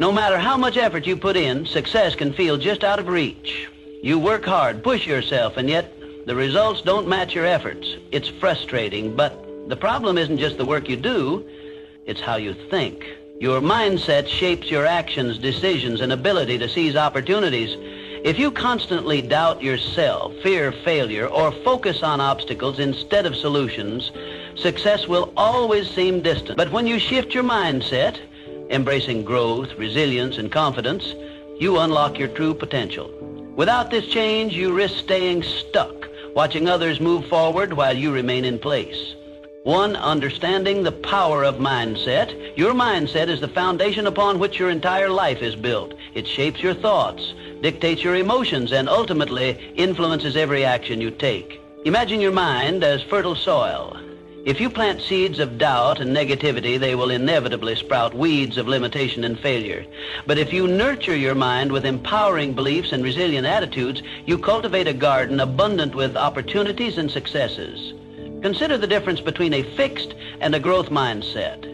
No matter how much effort you put in, success can feel just out of reach. You work hard, push yourself, and yet the results don't match your efforts. It's frustrating, but the problem isn't just the work you do, it's how you think. Your mindset shapes your actions, decisions, and ability to seize opportunities. If you constantly doubt yourself, fear failure, or focus on obstacles instead of solutions, success will always seem distant. But when you shift your mindset, embracing growth, resilience, and confidence, you unlock your true potential. Without this change, you risk staying stuck, watching others move forward while you remain in place. One, understanding the power of mindset. Your mindset is the foundation upon which your entire life is built. It shapes your thoughts, dictates your emotions, and ultimately influences every action you take. Imagine your mind as fertile soil. If you plant seeds of doubt and negativity, they will inevitably sprout weeds of limitation and failure. But if you nurture your mind with empowering beliefs and resilient attitudes, you cultivate a garden abundant with opportunities and successes. Consider the difference between a fixed and a growth mindset.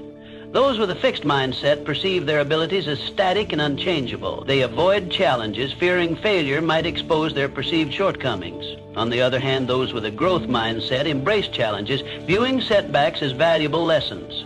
Those with a fixed mindset perceive their abilities as static and unchangeable. They avoid challenges, fearing failure might expose their perceived shortcomings. On the other hand, those with a growth mindset embrace challenges, viewing setbacks as valuable lessons.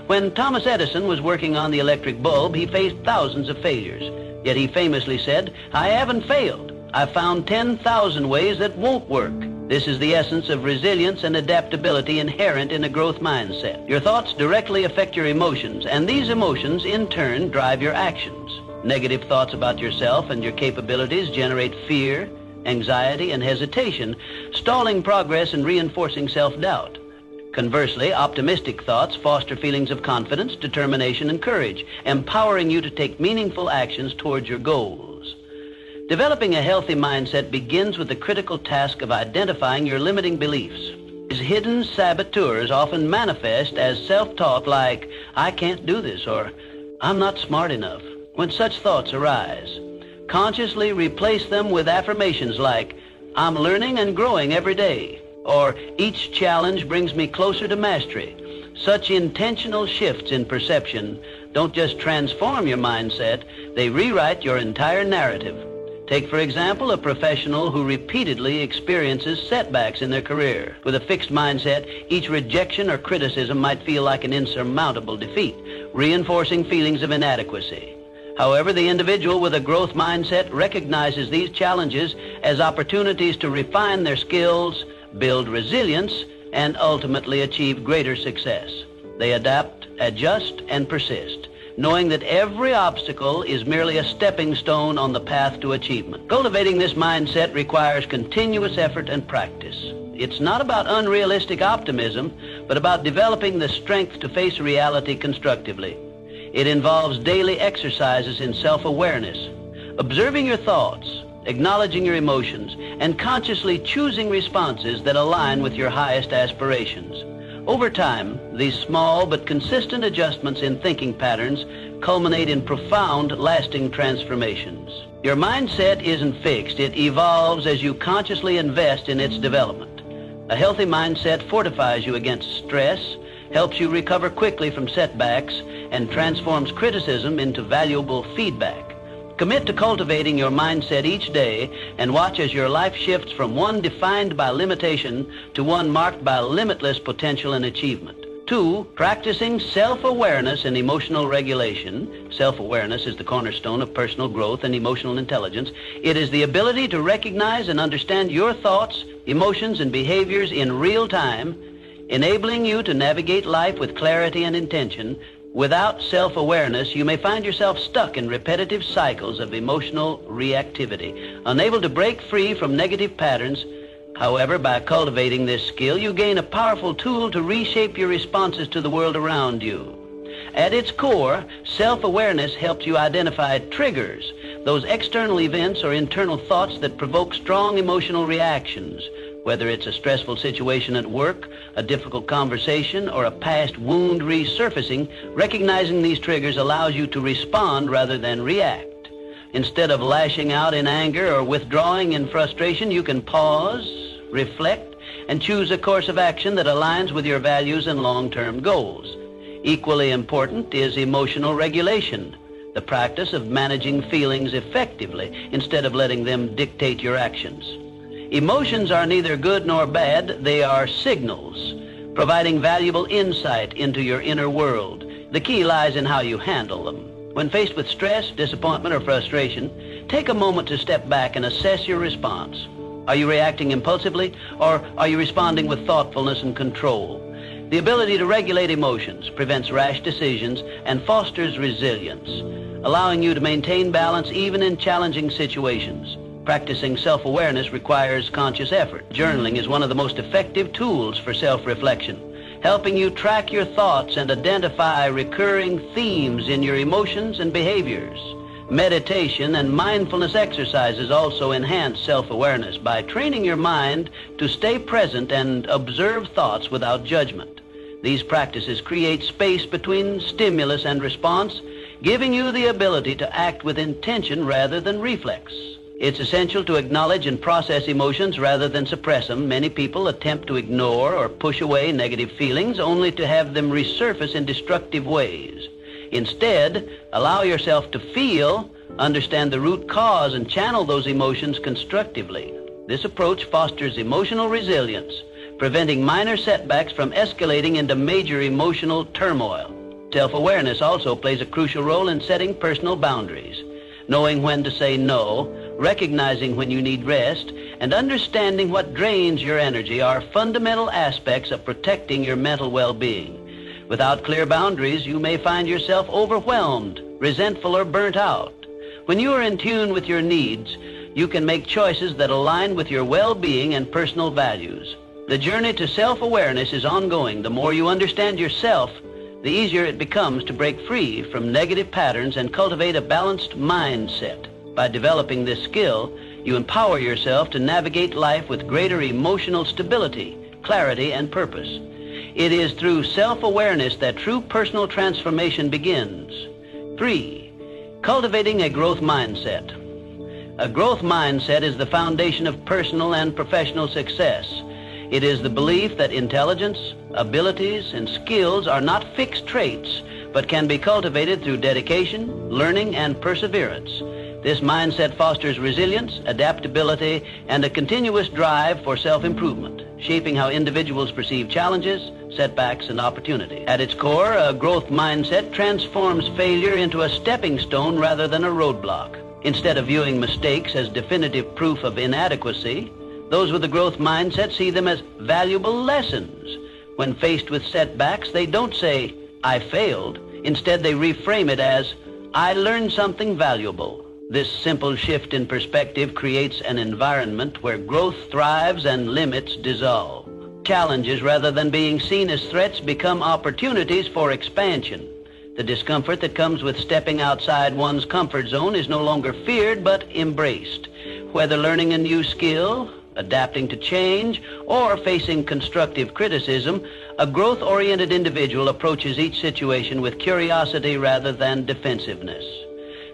When Thomas Edison was working on the electric bulb, he faced thousands of failures. Yet he famously said, "I haven't failed. I've found 10,000 ways that won't work." This is the essence of resilience and adaptability inherent in a growth mindset. Your thoughts directly affect your emotions, and these emotions in turn drive your actions. Negative thoughts about yourself and your capabilities generate fear, anxiety, and hesitation, stalling progress and reinforcing self-doubt. Conversely, optimistic thoughts foster feelings of confidence, determination, and courage, empowering you to take meaningful actions towards your goals. Developing a healthy mindset begins with the critical task of identifying your limiting beliefs. These hidden saboteurs often manifest as self-talk like, "I can't do this," or "I'm not smart enough." When such thoughts arise, consciously replace them with affirmations like, "I'm learning and growing every day," or "Each challenge brings me closer to mastery." Such intentional shifts in perception don't just transform your mindset, they rewrite your entire narrative. Take, for example, a professional who repeatedly experiences setbacks in their career. With a fixed mindset, each rejection or criticism might feel like an insurmountable defeat, reinforcing feelings of inadequacy. However, the individual with a growth mindset recognizes these challenges as opportunities to refine their skills, build resilience, and ultimately achieve greater success. They adapt, adjust, and persist, knowing that every obstacle is merely a stepping stone on the path to achievement. Cultivating this mindset requires continuous effort and practice. It's not about unrealistic optimism, but about developing the strength to face reality constructively. It involves daily exercises in self-awareness, observing your thoughts, acknowledging your emotions, and consciously choosing responses that align with your highest aspirations. Over time, these small but consistent adjustments in thinking patterns culminate in profound, lasting transformations. Your mindset isn't fixed. It evolves as you consciously invest in its development. A healthy mindset fortifies you against stress, helps you recover quickly from setbacks, and transforms criticism into valuable feedback. Commit to cultivating your mindset each day and watch as your life shifts from one defined by limitation to one marked by limitless potential and achievement. 2, practicing self-awareness and emotional regulation. Self-awareness is the cornerstone of personal growth and emotional intelligence. It is the ability to recognize and understand your thoughts, emotions, and behaviors in real time, enabling you to navigate life with clarity and intention. Without self-awareness, you may find yourself stuck in repetitive cycles of emotional reactivity, unable to break free from negative patterns. However, by cultivating this skill, you gain a powerful tool to reshape your responses to the world around you. At its core, self-awareness helps you identify triggers, those external events or internal thoughts that provoke strong emotional reactions. Whether it's a stressful situation at work, a difficult conversation, or a past wound resurfacing, recognizing these triggers allows you to respond rather than react. Instead of lashing out in anger or withdrawing in frustration, you can pause, reflect, and choose a course of action that aligns with your values and long-term goals. Equally important is emotional regulation. the practice of managing feelings effectively instead of letting them dictate your actions. Emotions are neither good nor bad. They are signals, providing valuable insight into your inner world. The key lies in how you handle them. When faced with stress, disappointment, or frustration, take a moment to step back and assess your response. Are you reacting impulsively, or are you responding with thoughtfulness and control? The ability to regulate emotions prevents rash decisions and fosters resilience, allowing you to maintain balance even in challenging situations. Practicing self-awareness requires conscious effort. Journaling is one of the most effective tools for self-reflection, helping you track your thoughts and identify recurring themes in your emotions and behaviors. Meditation and mindfulness exercises also enhance self-awareness by training your mind to stay present and observe thoughts without judgment. These practices create space between stimulus and response, giving you the ability to act with intention rather than reflex. It's essential to acknowledge and process emotions rather than suppress them. Many people attempt to ignore or push away negative feelings only to have them resurface in destructive ways. Instead, allow yourself to feel, understand the root cause, and channel those emotions constructively. This approach fosters emotional resilience, preventing minor setbacks from escalating into major emotional turmoil. Self-awareness also plays a crucial role in setting personal boundaries. Knowing when to say no, recognizing when you need rest, and understanding what drains your energy are fundamental aspects of protecting your mental well-being. Without clear boundaries, you may find yourself overwhelmed, resentful, or burnt out. When you are in tune with your needs, you can make choices that align with your well-being and personal values. The journey to self-awareness is ongoing. The more you understand yourself, the easier it becomes to break free from negative patterns and cultivate a balanced mindset. By developing this skill, you empower yourself to navigate life with greater emotional stability, clarity, and purpose. It is through self-awareness that true personal transformation begins. 3. Cultivating a growth mindset. A growth mindset is the foundation of personal and professional success. It is the belief that intelligence, abilities, and skills are not fixed traits, but can be cultivated through dedication, learning, and perseverance. This mindset fosters resilience, adaptability, and a continuous drive for self-improvement, shaping how individuals perceive challenges, setbacks, and opportunities. At its core, a growth mindset transforms failure into a stepping stone rather than a roadblock. Instead of viewing mistakes as definitive proof of inadequacy, those with a growth mindset see them as valuable lessons. When faced with setbacks, they don't say, "I failed." Instead, they reframe it as, "I learned something valuable." This simple shift in perspective creates an environment where growth thrives and limits dissolve. Challenges, rather than being seen as threats, become opportunities for expansion. The discomfort that comes with stepping outside one's comfort zone is no longer feared but embraced. Whether learning a new skill, adapting to change, or facing constructive criticism, a growth-oriented individual approaches each situation with curiosity rather than defensiveness.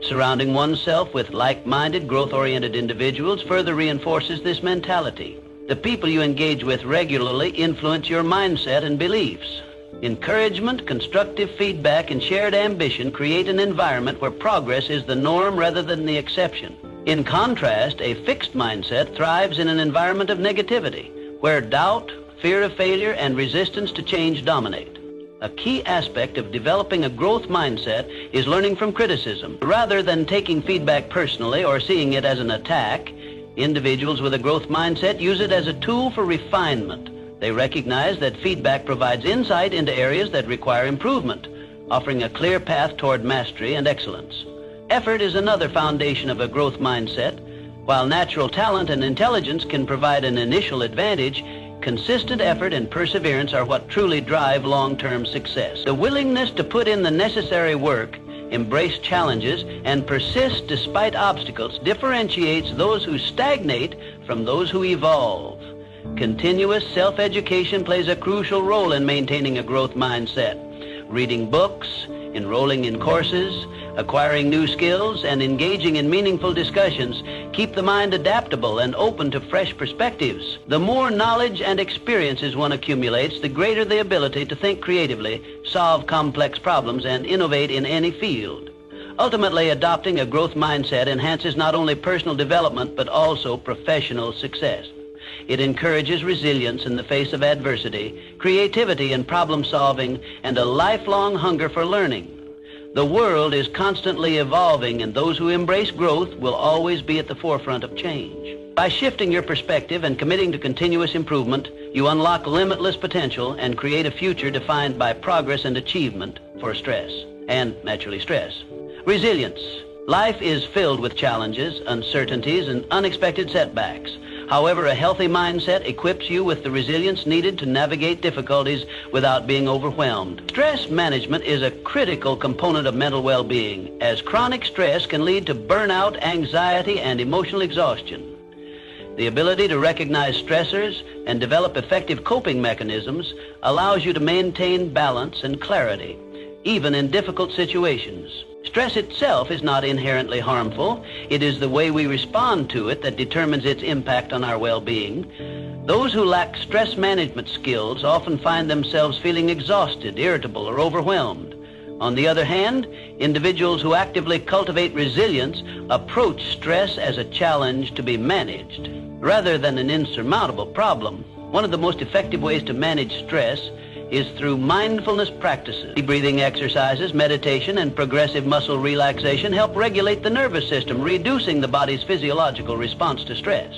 Surrounding oneself with like-minded, growth-oriented individuals further reinforces this mentality. The people you engage with regularly influence your mindset and beliefs. Encouragement, constructive feedback, and shared ambition create an environment where progress is the norm rather than the exception. In contrast, a fixed mindset thrives in an environment of negativity, where doubt, fear of failure, and resistance to change dominate. A key aspect of developing a growth mindset is learning from criticism. Rather than taking feedback personally or seeing it as an attack, individuals with a growth mindset use it as a tool for refinement. They recognize that feedback provides insight into areas that require improvement, offering a clear path toward mastery and excellence. Effort is another foundation of a growth mindset. While natural talent and intelligence can provide an initial advantage, consistent effort and perseverance are what truly drive long-term success. The willingness to put in the necessary work, embrace challenges, and persist despite obstacles differentiates those who stagnate from those who evolve. Continuous self-education plays a crucial role in maintaining a growth mindset. Reading books, enrolling in courses, acquiring new skills, and engaging in meaningful discussions keep the mind adaptable and open to fresh perspectives. The more knowledge and experiences one accumulates, the greater the ability to think creatively, solve complex problems, and innovate in any field. Ultimately, adopting a growth mindset enhances not only personal development but also professional success. It encourages resilience in the face of adversity, creativity in problem solving, and a lifelong hunger for learning. The world is constantly evolving, and those who embrace growth will always be at the forefront of change. By shifting your perspective and committing to continuous improvement, you unlock limitless potential and create a future defined by progress and achievement for stress, and naturally stress. Resilience. Life is filled with challenges, uncertainties, and unexpected setbacks. However, a healthy mindset equips you with the resilience needed to navigate difficulties without being overwhelmed. Stress management is a critical component of mental well-being, as chronic stress can lead to burnout, anxiety, and emotional exhaustion. The ability to recognize stressors and develop effective coping mechanisms allows you to maintain balance and clarity, even in difficult situations. Stress itself is not inherently harmful. It is the way we respond to it that determines its impact on our well-being. Those who lack stress management skills often find themselves feeling exhausted, irritable, or overwhelmed. On the other hand, individuals who actively cultivate resilience approach stress as a challenge to be managed, rather than an insurmountable problem. One of the most effective ways to manage stress is through mindfulness practices. Deep breathing exercises, meditation, and progressive muscle relaxation help regulate the nervous system, reducing the body's physiological response to stress.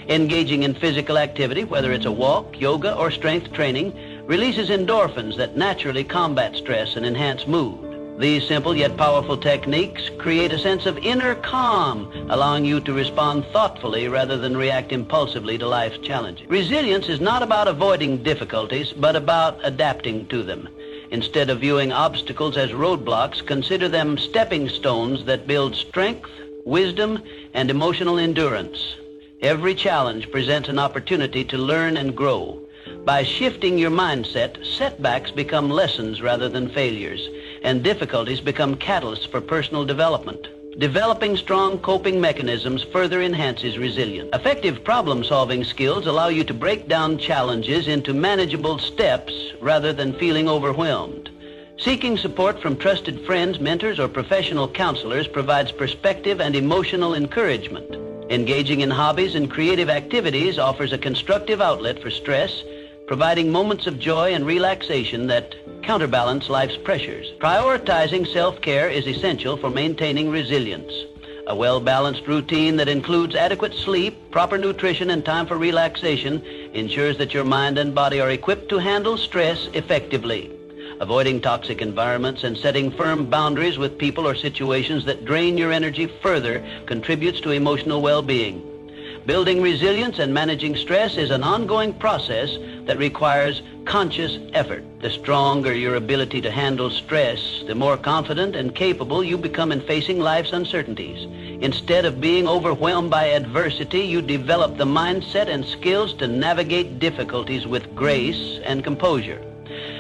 Engaging in physical activity, whether it's a walk, yoga, or strength training, releases endorphins that naturally combat stress and enhance mood. These simple yet powerful techniques create a sense of inner calm, allowing you to respond thoughtfully rather than react impulsively to life's challenges. Resilience is not about avoiding difficulties, but about adapting to them. Instead of viewing obstacles as roadblocks, consider them stepping stones that build strength, wisdom, and emotional endurance. Every challenge presents an opportunity to learn and grow. By shifting your mindset, setbacks become lessons rather than failures, and difficulties become catalysts for personal development. Developing strong coping mechanisms further enhances resilience. Effective problem-solving skills allow you to break down challenges into manageable steps rather than feeling overwhelmed. Seeking support from trusted friends, mentors, or professional counselors provides perspective and emotional encouragement. Engaging in hobbies and creative activities offers a constructive outlet for stress, providing moments of joy and relaxation that counterbalance life's pressures. Prioritizing self-care is essential for maintaining resilience. A well-balanced routine that includes adequate sleep, proper nutrition, and time for relaxation ensures that your mind and body are equipped to handle stress effectively. Avoiding toxic environments and setting firm boundaries with people or situations that drain your energy further contributes to emotional well-being. Building resilience and managing stress is an ongoing process that requires conscious effort. The stronger your ability to handle stress, the more confident and capable you become in facing life's uncertainties. Instead of being overwhelmed by adversity, you develop the mindset and skills to navigate difficulties with grace and composure.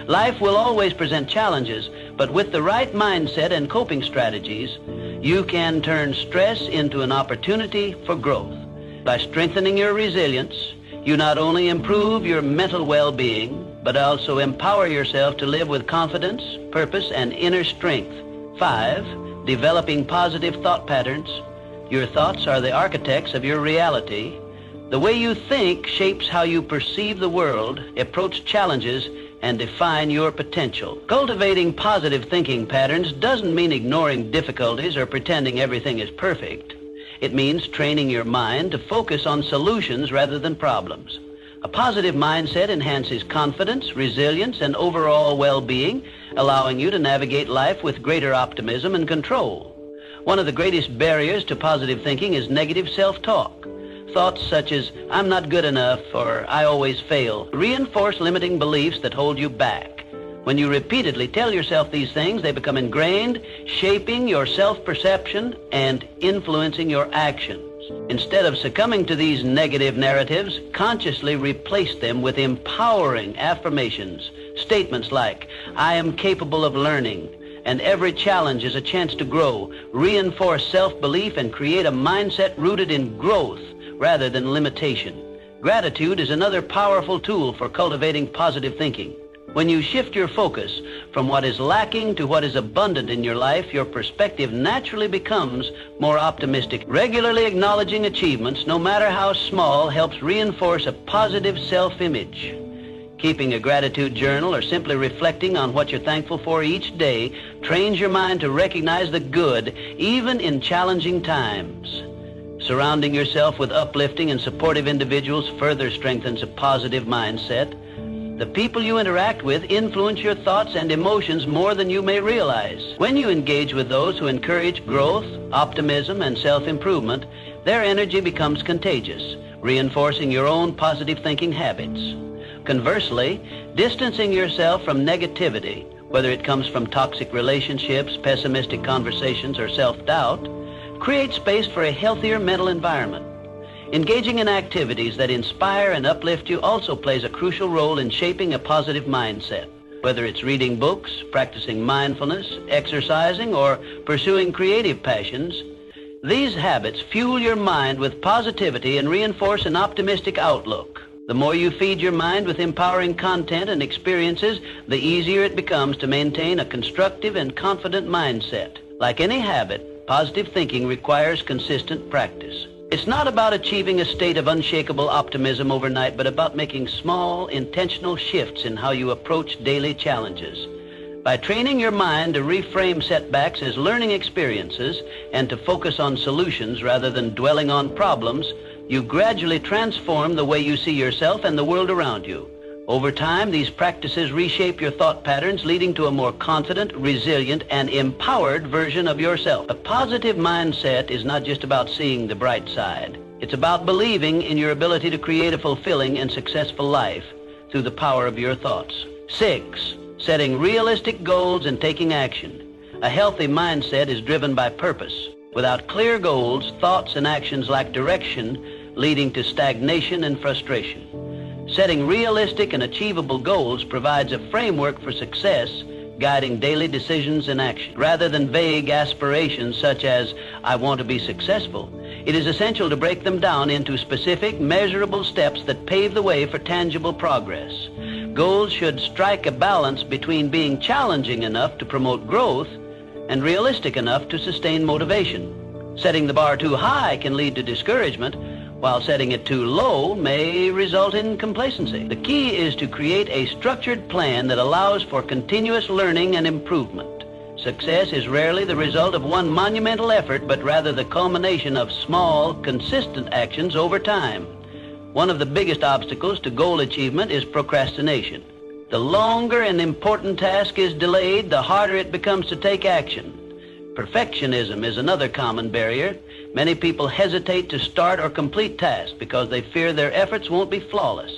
Life will always present challenges, but with the right mindset and coping strategies, you can turn stress into an opportunity for growth. By strengthening your resilience, you not only improve your mental well-being, but also empower yourself to live with confidence, purpose, and inner strength. 5, developing positive thought patterns. Your thoughts are the architects of your reality. The way you think shapes how you perceive the world, approach challenges, and define your potential. Cultivating positive thinking patterns doesn't mean ignoring difficulties or pretending everything is perfect. It means training your mind to focus on solutions rather than problems. A positive mindset enhances confidence, resilience, and overall well-being, allowing you to navigate life with greater optimism and control. One of the greatest barriers to positive thinking is negative self-talk. Thoughts such as, "I'm not good enough," or "I always fail," reinforce limiting beliefs that hold you back. When you repeatedly tell yourself these things, they become ingrained, shaping your self-perception and influencing your actions. Instead of succumbing to these negative narratives, consciously replace them with empowering affirmations. Statements like, "I am capable of learning," and "every challenge is a chance to grow," reinforce self-belief and create a mindset rooted in growth rather than limitation. Gratitude is another powerful tool for cultivating positive thinking. When you shift your focus from what is lacking to what is abundant in your life, your perspective naturally becomes more optimistic. Regularly acknowledging achievements, no matter how small, helps reinforce a positive self-image. Keeping a gratitude journal or simply reflecting on what you're thankful for each day trains your mind to recognize the good, even in challenging times. Surrounding yourself with uplifting and supportive individuals further strengthens a positive mindset. The people you interact with influence your thoughts and emotions more than you may realize. When you engage with those who encourage growth, optimism, and self-improvement, their energy becomes contagious, reinforcing your own positive thinking habits. Conversely, distancing yourself from negativity, whether it comes from toxic relationships, pessimistic conversations, or self-doubt, creates space for a healthier mental environment. Engaging in activities that inspire and uplift you also plays a crucial role in shaping a positive mindset. Whether it's reading books, practicing mindfulness, exercising, or pursuing creative passions, these habits fuel your mind with positivity and reinforce an optimistic outlook. The more you feed your mind with empowering content and experiences, the easier it becomes to maintain a constructive and confident mindset. Like any habit, positive thinking requires consistent practice. It's not about achieving a state of unshakable optimism overnight, but about making small, intentional shifts in how you approach daily challenges. By training your mind to reframe setbacks as learning experiences and to focus on solutions rather than dwelling on problems, you gradually transform the way you see yourself and the world around you. Over time, these practices reshape your thought patterns, leading to a more confident, resilient, and empowered version of yourself. A positive mindset is not just about seeing the bright side. It's about believing in your ability to create a fulfilling and successful life through the power of your thoughts. 6. Setting realistic goals and taking action. A healthy mindset is driven by purpose. Without clear goals, thoughts and actions lack direction, leading to stagnation and frustration. Setting realistic and achievable goals provides a framework for success, guiding daily decisions and action. Rather than vague aspirations such as, "I want to be successful," it is essential to break them down into specific, measurable steps that pave the way for tangible progress. Goals should strike a balance between being challenging enough to promote growth and realistic enough to sustain motivation. Setting the bar too high can lead to discouragement, while setting it too low may result in complacency. The key is to create a structured plan that allows for continuous learning and improvement. Success is rarely the result of one monumental effort, but rather the culmination of small, consistent actions over time. One of the biggest obstacles to goal achievement is procrastination. The longer an important task is delayed, the harder it becomes to take action. Perfectionism is another common barrier. Many people hesitate to start or complete tasks because they fear their efforts won't be flawless.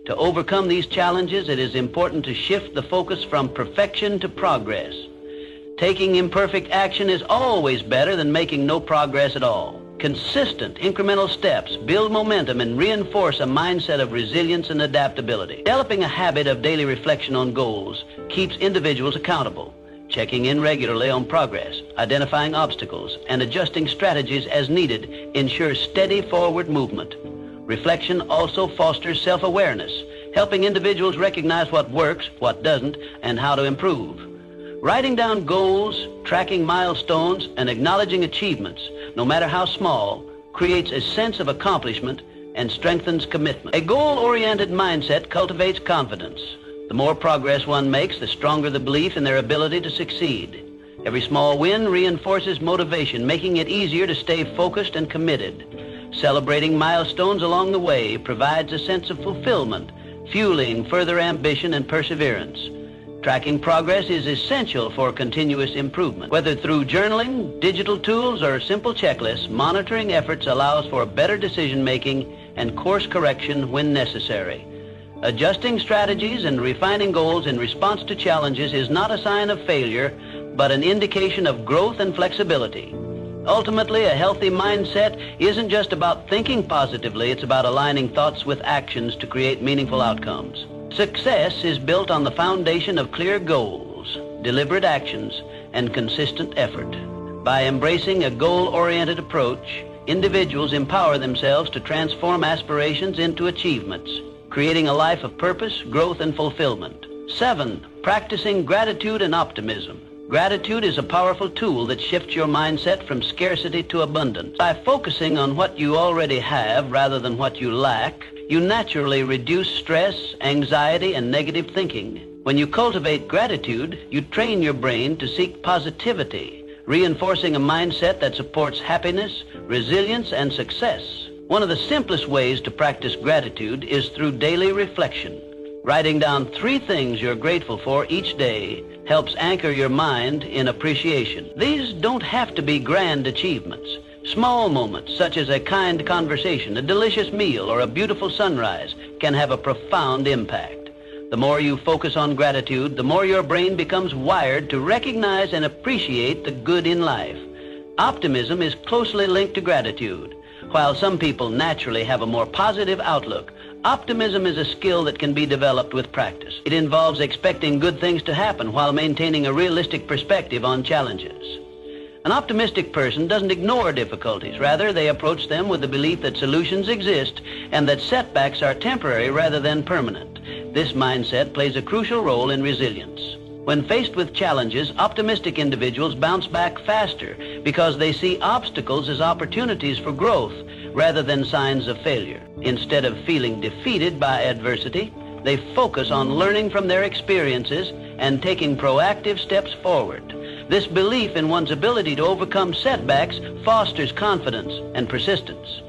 To overcome these challenges, it is important to shift the focus from perfection to progress. Taking imperfect action is always better than making no progress at all. Consistent, incremental steps build momentum and reinforce a mindset of resilience and adaptability. Developing a habit of daily reflection on goals keeps individuals accountable. Checking in regularly on progress, identifying obstacles, and adjusting strategies as needed ensures steady forward movement. Reflection also fosters self-awareness, helping individuals recognize what works, what doesn't, and how to improve. Writing down goals, tracking milestones, and acknowledging achievements, no matter how small, creates a sense of accomplishment and strengthens commitment. A goal-oriented mindset cultivates confidence. The more progress one makes, the stronger the belief in their ability to succeed. Every small win reinforces motivation, making it easier to stay focused and committed. Celebrating milestones along the way provides a sense of fulfillment, fueling further ambition and perseverance. Tracking progress is essential for continuous improvement. Whether through journaling, digital tools, or simple checklists, monitoring efforts allows for better decision-making and course correction when necessary. Adjusting strategies and refining goals in response to challenges is not a sign of failure, but an indication of growth and flexibility. Ultimately, a healthy mindset isn't just about thinking positively, it's about aligning thoughts with actions to create meaningful outcomes. Success is built on the foundation of clear goals, deliberate actions, and consistent effort. By embracing a goal-oriented approach, individuals empower themselves to transform aspirations into achievements, creating a life of purpose, growth, and fulfillment. 7, practicing gratitude and optimism. Gratitude is a powerful tool that shifts your mindset from scarcity to abundance. By focusing on what you already have rather than what you lack, you naturally reduce stress, anxiety, and negative thinking. When you cultivate gratitude, you train your brain to seek positivity, reinforcing a mindset that supports happiness, resilience, and success. One of the simplest ways to practice gratitude is through daily reflection. Writing down 3 things you're grateful for each day helps anchor your mind in appreciation. These don't have to be grand achievements. Small moments, such as a kind conversation, a delicious meal, or a beautiful sunrise, can have a profound impact. The more you focus on gratitude, the more your brain becomes wired to recognize and appreciate the good in life. Optimism is closely linked to gratitude. While some people naturally have a more positive outlook, optimism is a skill that can be developed with practice. It involves expecting good things to happen while maintaining a realistic perspective on challenges. An optimistic person doesn't ignore difficulties. Rather, they approach them with the belief that solutions exist and that setbacks are temporary rather than permanent. This mindset plays a crucial role in resilience. When faced with challenges, optimistic individuals bounce back faster because they see obstacles as opportunities for growth rather than signs of failure. Instead of feeling defeated by adversity, they focus on learning from their experiences and taking proactive steps forward. This belief in one's ability to overcome setbacks fosters confidence and persistence.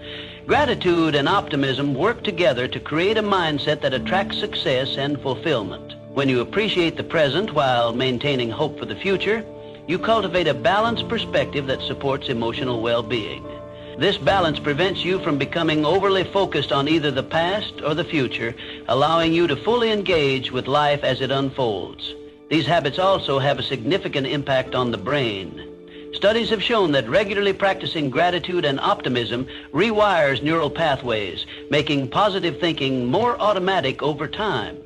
Gratitude and optimism work together to create a mindset that attracts success and fulfillment. When you appreciate the present while maintaining hope for the future, you cultivate a balanced perspective that supports emotional well-being. This balance prevents you from becoming overly focused on either the past or the future, allowing you to fully engage with life as it unfolds. These habits also have a significant impact on the brain. Studies have shown that regularly practicing gratitude and optimism rewires neural pathways, making positive thinking more automatic over time.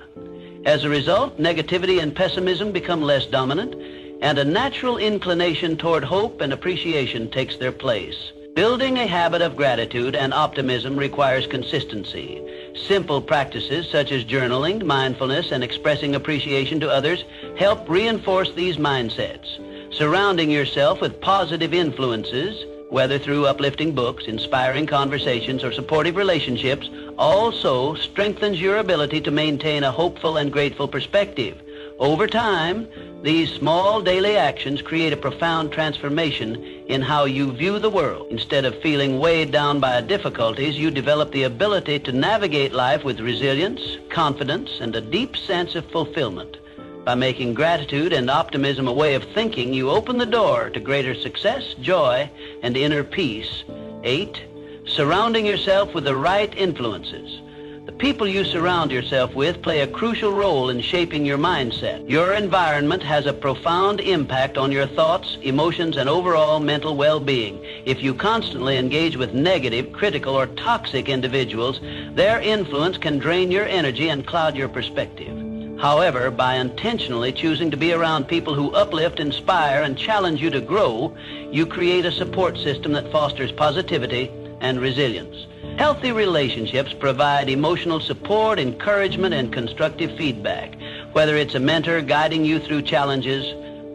As a result, negativity and pessimism become less dominant, and a natural inclination toward hope and appreciation takes their place. Building a habit of gratitude and optimism requires consistency. Simple practices such as journaling, mindfulness, and expressing appreciation to others help reinforce these mindsets. Surrounding yourself with positive influences, whether through uplifting books, inspiring conversations, or supportive relationships, also strengthens your ability to maintain a hopeful and grateful perspective. Over time, these small daily actions create a profound transformation in how you view the world. Instead of feeling weighed down by difficulties, you develop the ability to navigate life with resilience, confidence, and a deep sense of fulfillment. By making gratitude and optimism a way of thinking, you open the door to greater success, joy, and inner peace. 8, surrounding yourself with the right influences. The people you surround yourself with play a crucial role in shaping your mindset. Your environment has a profound impact on your thoughts, emotions, and overall mental well-being. If you constantly engage with negative, critical, or toxic individuals, their influence can drain your energy and cloud your perspective. However, by intentionally choosing to be around people who uplift, inspire, and challenge you to grow, you create a support system that fosters positivity and resilience. Healthy relationships provide emotional support, encouragement, and constructive feedback. Whether it's a mentor guiding you through challenges,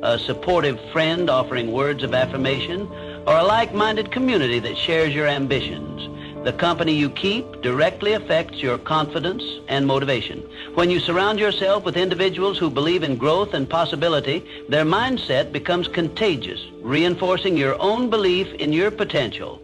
a supportive friend offering words of affirmation, or a like-minded community that shares your ambitions, the company you keep directly affects your confidence and motivation. When you surround yourself with individuals who believe in growth and possibility, their mindset becomes contagious, reinforcing your own belief in your potential.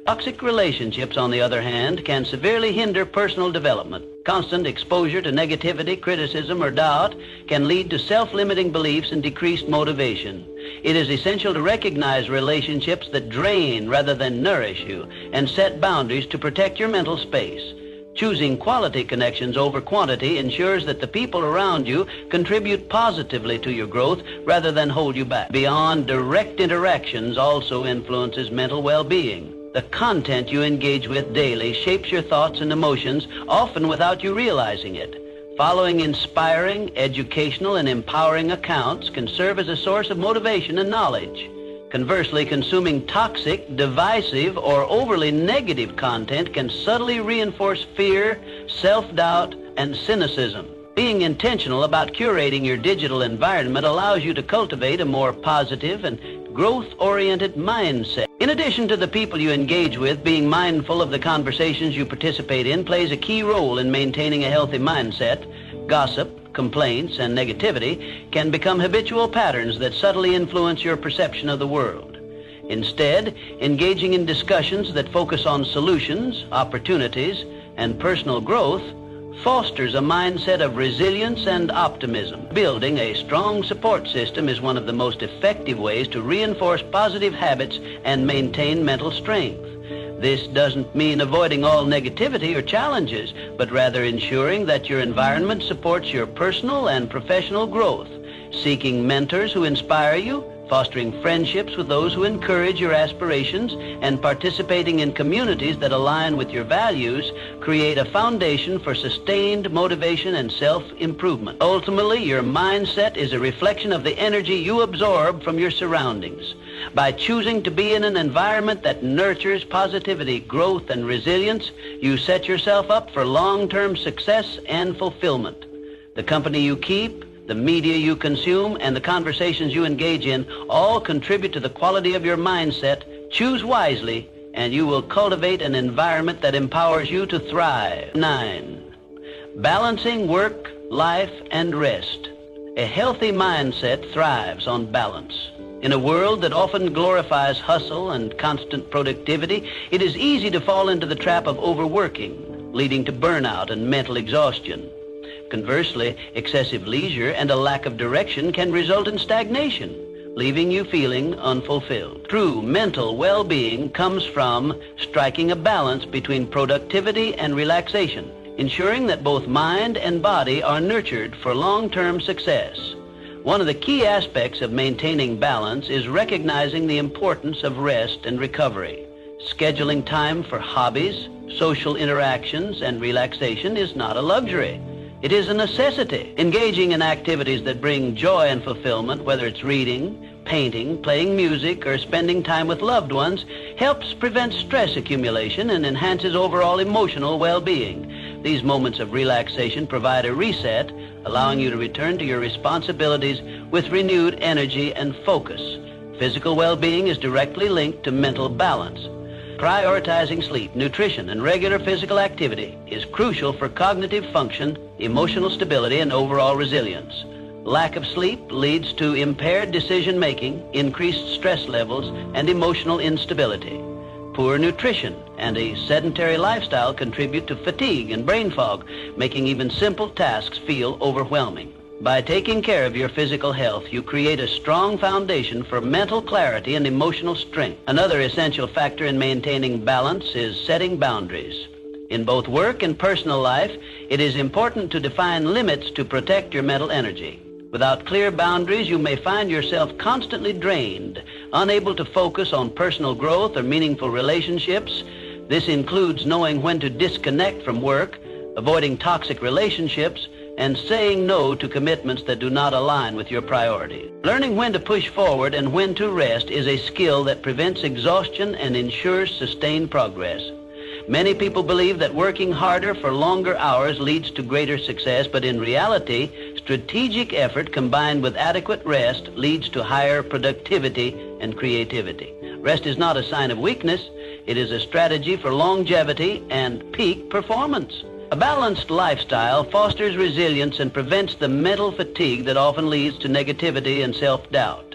Toxic relationships, on the other hand, can severely hinder personal development. Constant exposure to negativity, criticism, or doubt can lead to self-limiting beliefs and decreased motivation. It is essential to recognize relationships that drain rather than nourish you and set boundaries to protect your mental space. Choosing quality connections over quantity ensures that the people around you contribute positively to your growth rather than hold you back. Beyond direct interactions also influences mental well-being. The content you engage with daily shapes your thoughts and emotions, often without you realizing it. Following inspiring, educational, and empowering accounts can serve as a source of motivation and knowledge. Conversely, consuming toxic, divisive, or overly negative content can subtly reinforce fear, self-doubt, and cynicism. Being intentional about curating your digital environment allows you to cultivate a more positive and growth-oriented mindset. In addition to the people you engage with, being mindful of the conversations you participate in plays a key role in maintaining a healthy mindset. Gossip, complaints, and negativity can become habitual patterns that subtly influence your perception of the world. Instead, engaging in discussions that focus on solutions, opportunities, and personal growth fosters a mindset of resilience and optimism. Building a strong support system is one of the most effective ways to reinforce positive habits and maintain mental strength. This doesn't mean avoiding all negativity or challenges, but rather ensuring that your environment supports your personal and professional growth. Seeking mentors who inspire you, fostering friendships with those who encourage your aspirations, and participating in communities that align with your values create a foundation for sustained motivation and self-improvement. Ultimately, your mindset is a reflection of the energy you absorb from your surroundings. By choosing to be in an environment that nurtures positivity, growth, and resilience, you set yourself up for long-term success and fulfillment. The company you keep, the media you consume, and the conversations you engage in all contribute to the quality of your mindset. Choose wisely, and you will cultivate an environment that empowers you to thrive. 9. Balancing work, life, and rest. A healthy mindset thrives on balance. In a world that often glorifies hustle and constant productivity, it is easy to fall into the trap of overworking, leading to burnout and mental exhaustion. Conversely, excessive leisure and a lack of direction can result in stagnation, leaving you feeling unfulfilled. True mental well-being comes from striking a balance between productivity and relaxation, ensuring that both mind and body are nurtured for long-term success. One of the key aspects of maintaining balance is recognizing the importance of rest and recovery. Scheduling time for hobbies, social interactions, and relaxation is not a luxury. It is a necessity. Engaging in activities that bring joy and fulfillment, whether it's reading, painting, playing music, or spending time with loved ones, helps prevent stress accumulation and enhances overall emotional well-being. These moments of relaxation provide a reset, allowing you to return to your responsibilities with renewed energy and focus. Physical well-being is directly linked to mental balance. Prioritizing sleep, nutrition, and regular physical activity is crucial for cognitive function, emotional stability, and overall resilience. Lack of sleep leads to impaired decision-making, increased stress levels, and emotional instability. Poor nutrition and a sedentary lifestyle contribute to fatigue and brain fog, making even simple tasks feel overwhelming. By taking care of your physical health, you create a strong foundation for mental clarity and emotional strength. Another essential factor in maintaining balance is setting boundaries. In both work and personal life, it is important to define limits to protect your mental energy. Without clear boundaries, you may find yourself constantly drained, unable to focus on personal growth or meaningful relationships. This includes knowing when to disconnect from work, avoiding toxic relationships, and saying no to commitments that do not align with your priorities. Learning when to push forward and when to rest is a skill that prevents exhaustion and ensures sustained progress. Many people believe that working harder for longer hours leads to greater success, but in reality, strategic effort combined with adequate rest leads to higher productivity and creativity. Rest is not a sign of weakness. It is a strategy for longevity and peak performance. A balanced lifestyle fosters resilience and prevents the mental fatigue that often leads to negativity and self-doubt.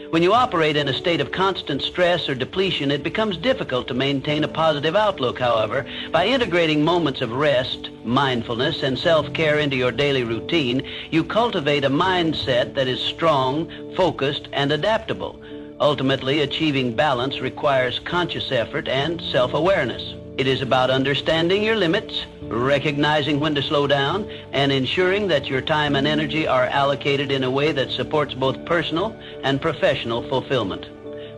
When you operate in a state of constant stress or depletion, it becomes difficult to maintain a positive outlook, however. By integrating moments of rest, mindfulness, and self-care into your daily routine, you cultivate a mindset that is strong, focused, and adaptable. Ultimately, achieving balance requires conscious effort and self-awareness. It is about understanding your limits, recognizing when to slow down, and ensuring that your time and energy are allocated in a way that supports both personal and professional fulfillment.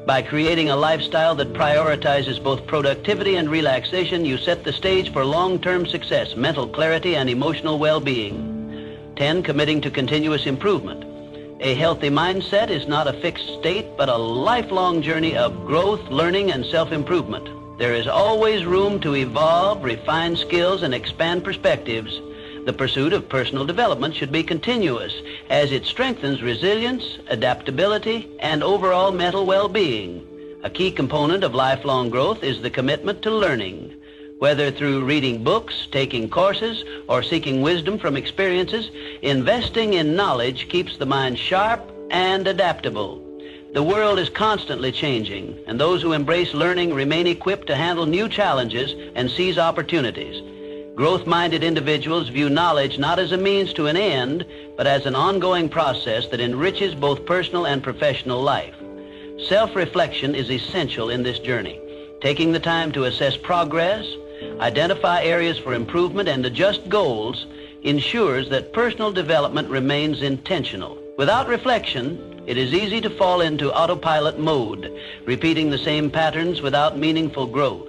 By creating a lifestyle that prioritizes both productivity and relaxation, you set the stage for long-term success, mental clarity, and emotional well-being. 10. Committing to continuous improvement. A healthy mindset is not a fixed state, but a lifelong journey of growth, learning, and self-improvement. There is always room to evolve, refine skills, and expand perspectives. The pursuit of personal development should be continuous, as it strengthens resilience, adaptability, and overall mental well-being. A key component of lifelong growth is the commitment to learning. Whether through reading books, taking courses, or seeking wisdom from experiences, investing in knowledge keeps the mind sharp and adaptable. The world is constantly changing, and those who embrace learning remain equipped to handle new challenges and seize opportunities. Growth-minded individuals view knowledge not as a means to an end, but as an ongoing process that enriches both personal and professional life. Self-reflection is essential in this journey. Taking the time to assess progress, identify areas for improvement, and adjust goals ensures that personal development remains intentional. Without reflection, it is easy to fall into autopilot mode, repeating the same patterns without meaningful growth.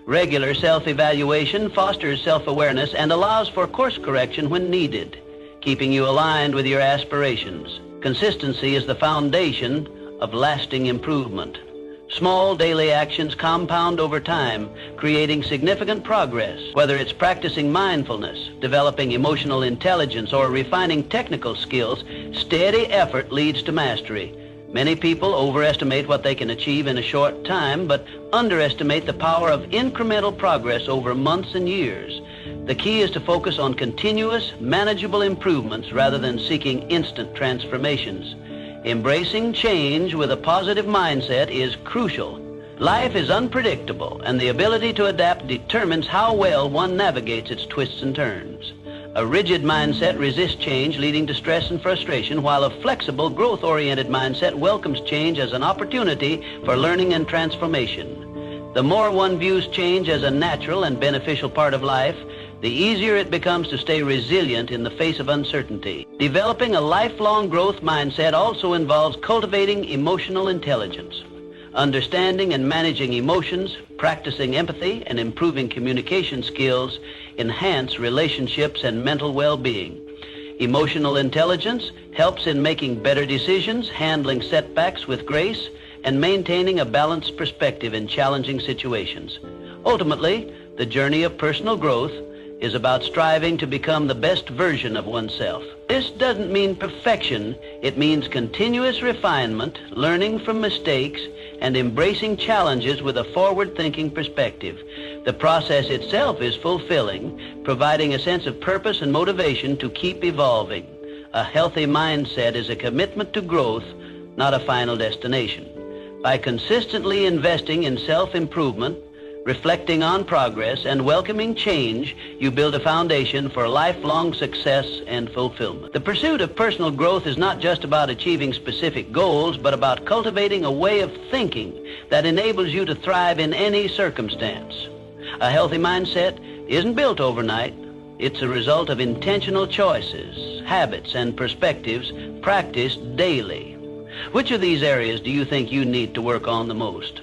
Regular self-evaluation fosters self-awareness and allows for course correction when needed, keeping you aligned with your aspirations. Consistency is the foundation of lasting improvement. Small daily actions compound over time, creating significant progress. Whether it's practicing mindfulness, developing emotional intelligence, or refining technical skills, steady effort leads to mastery. Many people overestimate what they can achieve in a short time, but underestimate the power of incremental progress over months and years. The key is to focus on continuous, manageable improvements rather than seeking instant transformations. Embracing change with a positive mindset is crucial. Life is unpredictable, and the ability to adapt determines how well one navigates its twists and turns. A rigid mindset resists change, leading to stress and frustration, while a flexible, growth-oriented mindset welcomes change as an opportunity for learning and transformation. The more one views change as a natural and beneficial part of life, the easier it becomes to stay resilient in the face of uncertainty. Developing a lifelong growth mindset also involves cultivating emotional intelligence. Understanding and managing emotions, practicing empathy, and improving communication skills enhance relationships and mental well-being. Emotional intelligence helps in making better decisions, handling setbacks with grace, and maintaining a balanced perspective in challenging situations. Ultimately, the journey of personal growth is about striving to become the best version of oneself. This doesn't mean perfection. It means continuous refinement, learning from mistakes, and embracing challenges with a forward-thinking perspective. The process itself is fulfilling, providing a sense of purpose and motivation to keep evolving. A healthy mindset is a commitment to growth, not a final destination. By consistently investing in self-improvement, reflecting on progress, and welcoming change, you build a foundation for lifelong success and fulfillment. The pursuit of personal growth is not just about achieving specific goals, but about cultivating a way of thinking that enables you to thrive in any circumstance. A healthy mindset isn't built overnight. It's a result of intentional choices, habits, and perspectives practiced daily. Which of these areas do you think you need to work on the most?